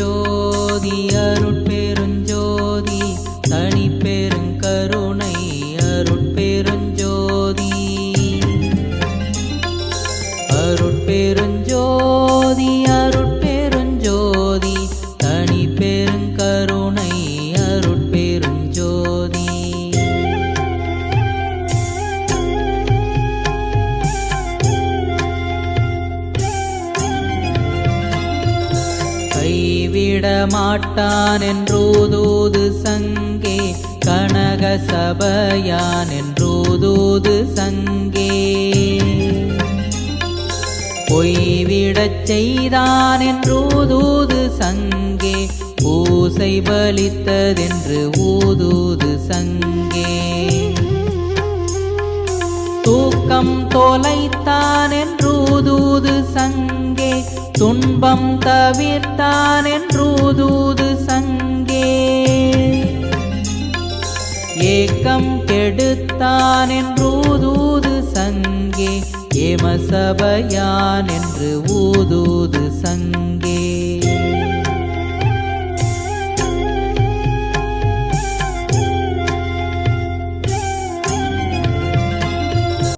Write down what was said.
அருட்பெருஞ்சோதி அருட்பெருஞ்சோதி தனிப்பெருங்கருணை அருட்பெருஞ்சோதி அருட்பெருஞ்சோதி அருட்பெருஞ்சோதி தனிப்பெருங்கருணை அருட்பெருஞ்சோதி கைவிடமாட்டான் என்றூதூது சங்கே கனக சபையான் என்றூதூது சங்கே பொய்விடச் செய்தான் என்றூதூது சங்கே பூசை பலித்ததென்று ஊதூது சங்கே தூக்கம் தொலைத்தான் என்றூதூது சங்கே துன்பம் தவிர்த்தான் என்றூதூது சங்கே ஏக்கம் கெடுத்தான் என்றூதூது சங்கே ஏமசபையான் என்று ஊதூது சங்கே